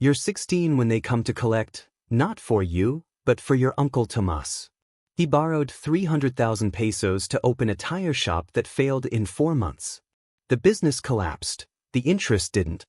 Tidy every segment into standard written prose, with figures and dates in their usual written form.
You're 16 when they come to collect, not for you, but for your uncle Tomas. He borrowed 300,000 pesos to open a tire shop that failed in 4 months. The business collapsed. The interest didn't.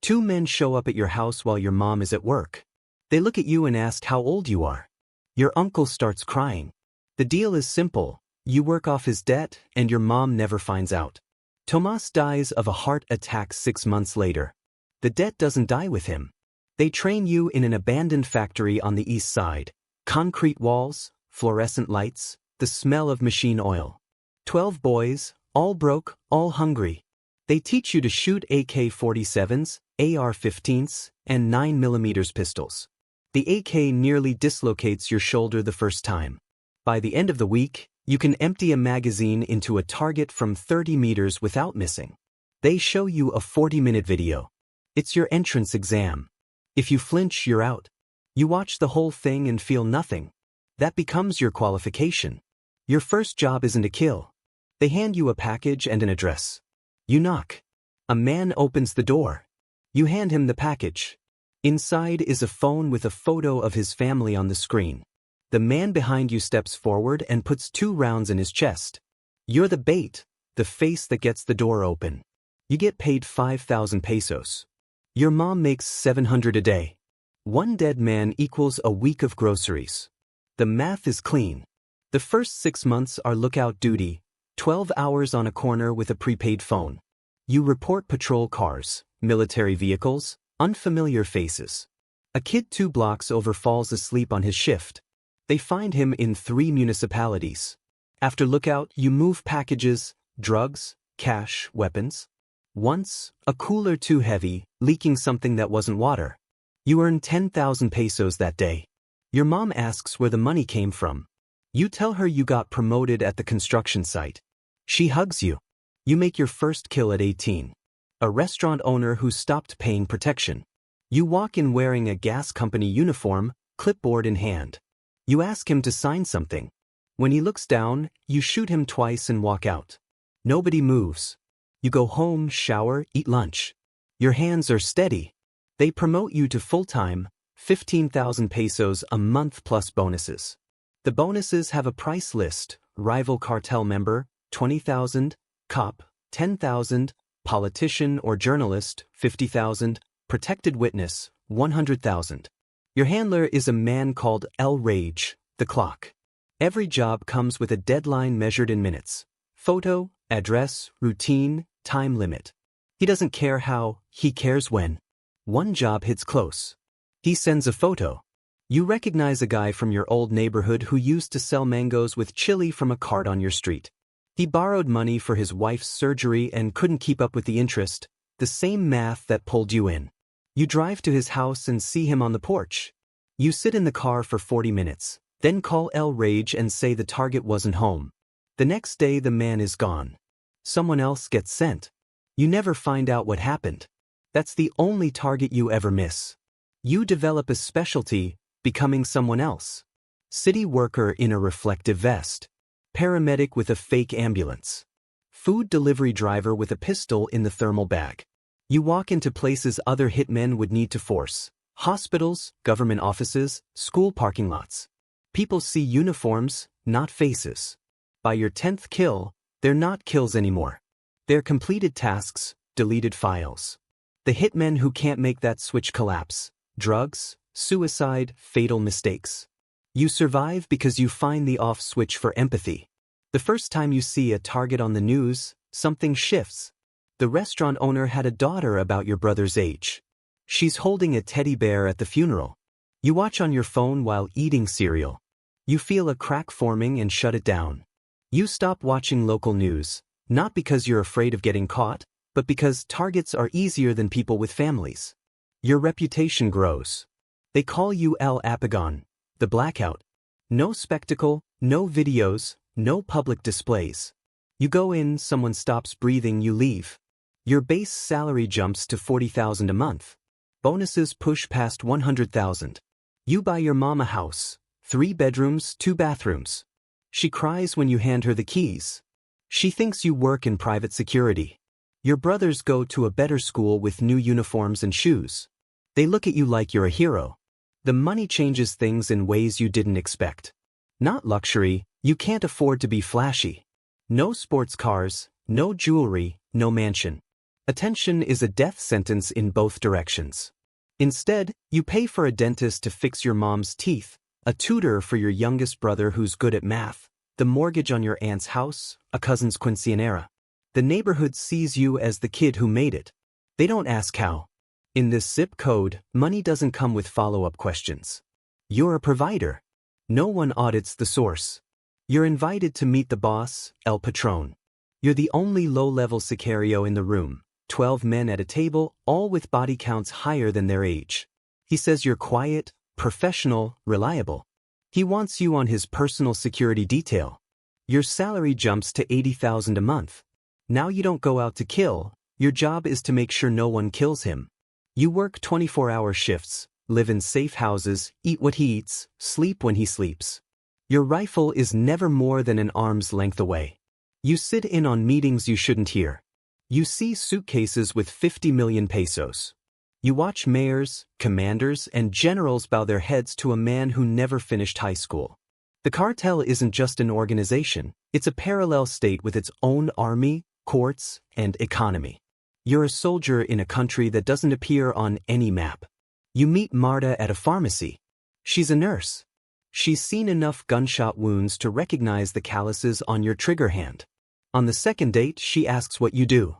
2 men show up at your house while your mom is at work. They look at you and ask how old you are. Your uncle starts crying. The deal is simple. You work off his debt, and your mom never finds out. Tomas dies of a heart attack 6 months later. The debt doesn't die with him. They train you in an abandoned factory on the east side. Concrete walls, fluorescent lights, the smell of machine oil. 12 boys, all broke, all hungry. They teach you to shoot AK-47s, AR-15s, and 9mm pistols. The AK nearly dislocates your shoulder the first time. By the end of the week, you can empty a magazine into a target from 30 meters without missing. They show you a 40-minute video. It's your entrance exam. If you flinch, you're out. You watch the whole thing and feel nothing. That becomes your qualification. Your first job isn't a kill. They hand you a package and an address. You knock. A man opens the door. You hand him the package. Inside is a phone with a photo of his family on the screen. The man behind you steps forward and puts 2 rounds in his chest. You're the bait, the face that gets the door open. You get paid 5,000 pesos. Your mom makes 700 a day. 1 dead man equals a week of groceries. The math is clean. The first 6 months are lookout duty, 12 hours on a corner with a prepaid phone. You report patrol cars, military vehicles, unfamiliar faces. A kid 2 blocks over falls asleep on his shift. They find him in 3 municipalities. After lookout, you move packages, drugs, cash, weapons. Once, a cooler too heavy, leaking something that wasn't water. You earn 10,000 pesos that day. Your mom asks where the money came from. You tell her you got promoted at the construction site. She hugs you. You make your first kill at 18. A restaurant owner who stopped paying protection. You walk in wearing a gas company uniform, clipboard in hand. You ask him to sign something. When he looks down, you shoot him twice and walk out. Nobody moves. You go home, shower, eat lunch. Your hands are steady. They promote you to full-time, 15,000 pesos a month plus bonuses. The bonuses have a price list: rival cartel member, 20,000, cop, 10,000, politician or journalist, 50,000, protected witness, 100,000. Your handler is a man called El Rage, the clock. Every job comes with a deadline measured in minutes. Photo, address, routine, time limit. He doesn't care how, he cares when. 1 job hits close. He sends a photo. You recognize a guy from your old neighborhood who used to sell mangoes with chili from a cart on your street. He borrowed money for his wife's surgery and couldn't keep up with the interest, the same math that pulled you in. You drive to his house and see him on the porch. You sit in the car for 40 minutes, then call El Rage and say the target wasn't home. The next day the man is gone. Someone else gets sent. You never find out what happened. That's the only target you ever miss. You develop a specialty, becoming someone else. City worker in a reflective vest. Paramedic with a fake ambulance. Food delivery driver with a pistol in the thermal bag. You walk into places other hitmen would need to force. Hospitals, government offices, school parking lots. People see uniforms, not faces. By your 10th kill, they're not kills anymore. They're completed tasks, deleted files. The hitmen who can't make that switch collapse. Drugs, suicide, fatal mistakes. You survive because you find the off switch for empathy. The first time you see a target on the news, something shifts. The restaurant owner had a daughter about your brother's age. She's holding a teddy bear at the funeral. You watch on your phone while eating cereal. You feel a crack forming and shut it down. You stop watching local news, not because you're afraid of getting caught, but because targets are easier than people with families. Your reputation grows. They call you El Apagón, the blackout. No spectacle, no videos, no public displays. You go in, someone stops breathing, you leave. Your base salary jumps to 40,000 a month. Bonuses push past 100,000. You buy your mom a house, 3 bedrooms, 2 bathrooms. She cries when you hand her the keys. She thinks you work in private security. Your brothers go to a better school with new uniforms and shoes. They look at you like you're a hero. The money changes things in ways you didn't expect. Not luxury, you can't afford to be flashy. No sports cars, no jewelry, no mansion. Attention is a death sentence in both directions. Instead, you pay for a dentist to fix your mom's teeth, a tutor for your youngest brother who's good at math, the mortgage on your aunt's house, a cousin's quinceanera. The neighborhood sees you as the kid who made it. They don't ask how. In this zip code, money doesn't come with follow-up questions. You're a provider. No one audits the source. You're invited to meet the boss, El Patron. You're the only low-level sicario in the room, 12 men at a table, all with body counts higher than their age. He says you're quiet, professional, reliable. He wants you on his personal security detail. Your salary jumps to $80,000 a month. Now you don't go out to kill, your job is to make sure no one kills him. You work 24-hour shifts, live in safe houses, eat what he eats, sleep when he sleeps. Your rifle is never more than an arm's length away. You sit in on meetings you shouldn't hear. You see suitcases with 50 million pesos. You watch mayors, commanders, and generals bow their heads to a man who never finished high school. The cartel isn't just an organization, it's a parallel state with its own army, courts, and economy. You're a soldier in a country that doesn't appear on any map. You meet Marta at a pharmacy. She's a nurse. She's seen enough gunshot wounds to recognize the calluses on your trigger hand. On the second date, she asks what you do.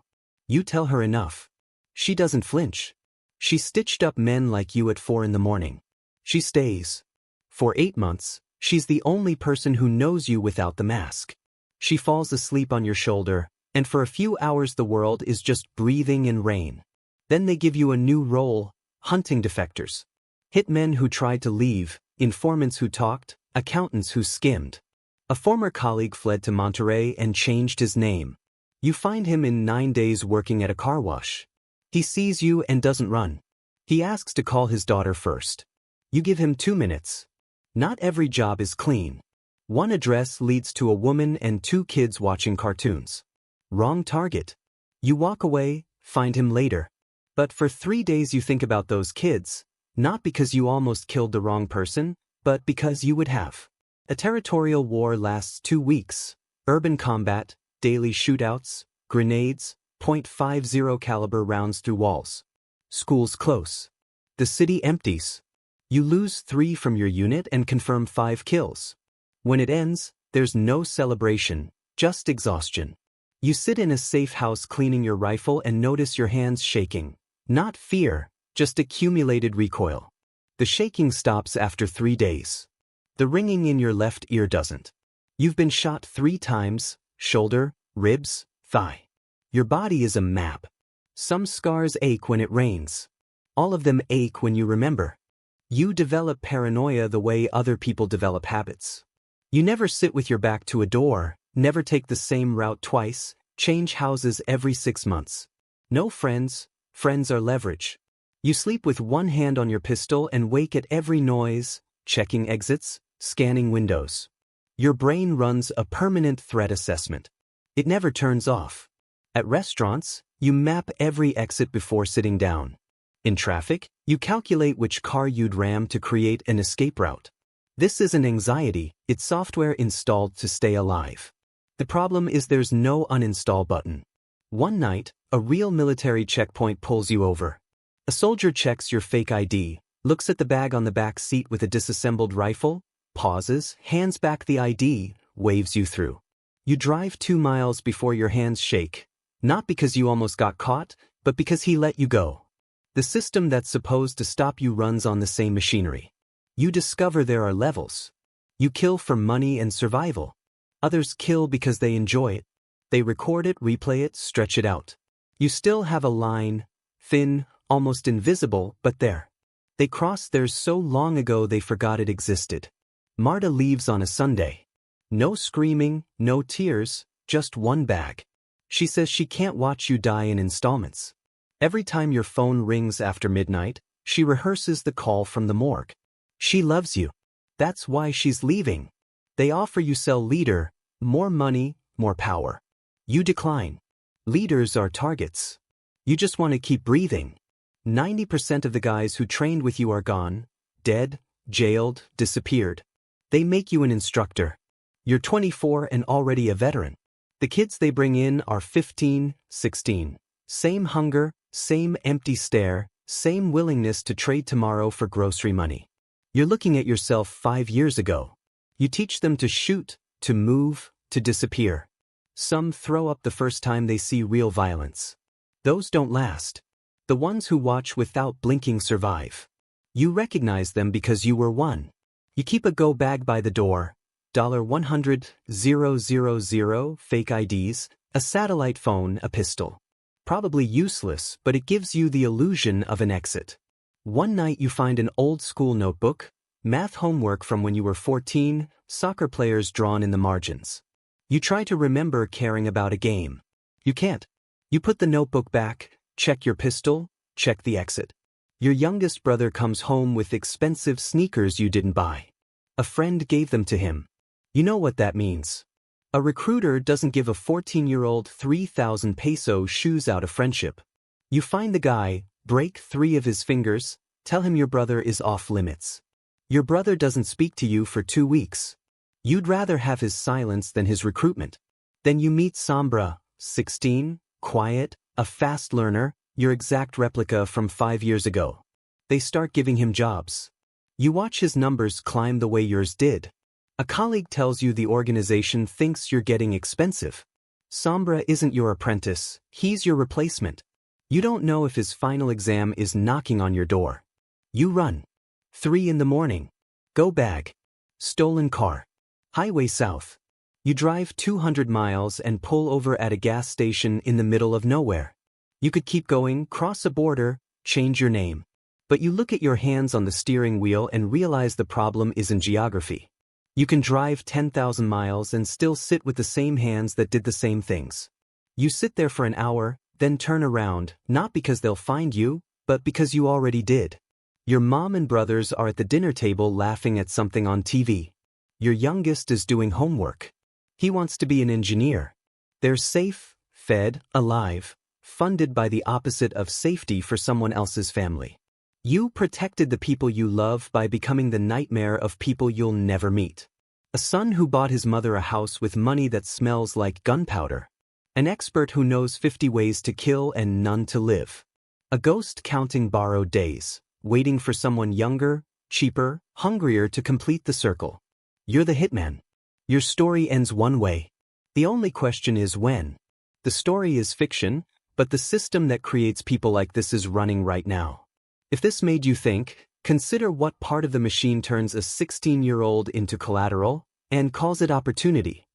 You tell her enough. She doesn't flinch. She stitched up men like you at 4 a.m. She stays. For 8 months, she's the only person who knows you without the mask. She falls asleep on your shoulder, and for a few hours the world is just breathing in rain. Then they give you a new role, hunting defectors. Hitmen who tried to leave, informants who talked, accountants who skimmed. A former colleague fled to Monterrey and changed his name. You find him in 9 days working at a car wash. He sees you and doesn't run. He asks to call his daughter first. You give him 2 minutes. Not every job is clean. One address leads to a woman and 2 kids watching cartoons. Wrong target. You walk away, find him later. But for 3 days you think about those kids, not because you almost killed the wrong person, but because you would have. A territorial war lasts 2 weeks. Urban combat, daily shootouts, grenades, .50 caliber rounds through walls. Schools close. The city empties. You lose 3 from your unit and confirm 5 kills. When it ends, there's no celebration, just exhaustion. You sit in a safe house cleaning your rifle and notice your hands shaking. Not fear, just accumulated recoil. The shaking stops after 3 days. The ringing in your left ear doesn't. You've been shot 3 times, shoulder, ribs, thigh. Your body is a map. Some scars ache when it rains. All of them ache when you remember. You develop paranoia the way other people develop habits. You never sit with your back to a door, never take the same route twice, change houses every 6 months. No friends, friends are leverage. You sleep with one hand on your pistol and wake at every noise, checking exits, scanning windows. Your brain runs a permanent threat assessment. It never turns off. At restaurants, you map every exit before sitting down. In traffic, you calculate which car you'd ram to create an escape route. This isn't anxiety, it's software installed to stay alive. The problem is there's no uninstall button. One night, a real military checkpoint pulls you over. A soldier checks your fake ID, looks at the bag on the back seat with a disassembled rifle, pauses, hands back the ID, waves you through. You drive 2 miles before your hands shake, not because you almost got caught, but because he let you go. The system that's supposed to stop you runs on the same machinery. You discover there are levels. You kill for money and survival. Others kill because they enjoy it. They record it, replay it, stretch it out. You still have a line, thin, almost invisible, but there. They crossed theirs so long ago they forgot it existed. Marta leaves on a Sunday. No screaming, no tears, just one bag. She says she can't watch you die in installments. Every time your phone rings after midnight, she rehearses the call from the morgue. She loves you. That's why she's leaving. They offer you cell leader, more money, more power. You decline. Leaders are targets. You just want to keep breathing. 90% of the guys who trained with you are gone, dead, jailed, disappeared. They make you an instructor. You're 24 and already a veteran. The kids they bring in are 15, 16. Same hunger, same empty stare, same willingness to trade tomorrow for grocery money. You're looking at yourself 5 years ago. You teach them to shoot, to move, to disappear. Some throw up the first time they see real violence. Those don't last. The ones who watch without blinking survive. You recognize them because you were one. You keep a go bag by the door, $100,000 fake IDs, a satellite phone, a pistol. Probably useless, but it gives you the illusion of an exit. One night you find an old school notebook, math homework from when you were 14, soccer players drawn in the margins. You try to remember caring about a game. You can't. You put the notebook back, check your pistol, check the exit. Your youngest brother comes home with expensive sneakers you didn't buy. A friend gave them to him. You know what that means. A recruiter doesn't give a 14-year-old 3,000 peso shoes out of friendship. You find the guy, break 3 of his fingers, tell him your brother is off limits. Your brother doesn't speak to you for 2 weeks. You'd rather have his silence than his recruitment. Then you meet Sombra, 16, quiet, a fast learner, your exact replica from 5 years ago. They start giving him jobs. You watch his numbers climb the way yours did. A colleague tells you the organization thinks you're getting expensive. Sombra isn't your apprentice, he's your replacement. You don't know if his final exam is knocking on your door. You run. 3 in the morning. Go bag. Stolen car. Highway south. You drive 200 miles and pull over at a gas station in the middle of nowhere. You could keep going, cross a border, change your name. But you look at your hands on the steering wheel and realize the problem isn't geography. You can drive 10,000 miles and still sit with the same hands that did the same things. You sit there for an hour, then turn around, not because they'll find you, but because you already did. Your mom and brothers are at the dinner table laughing at something on TV. Your youngest is doing homework. He wants to be an engineer. They're safe, fed, alive, funded by the opposite of safety for someone else's family. You protected the people you love by becoming the nightmare of people you'll never meet. A son who bought his mother a house with money that smells like gunpowder. An expert who knows 50 ways to kill and none to live. A ghost counting borrowed days, waiting for someone younger, cheaper, hungrier to complete the circle. You're the hitman. Your story ends one way. The only question is when. The story is fiction, but the system that creates people like this is running right now. If this made you think, consider what part of the machine turns a 16-year-old into collateral and calls it opportunity.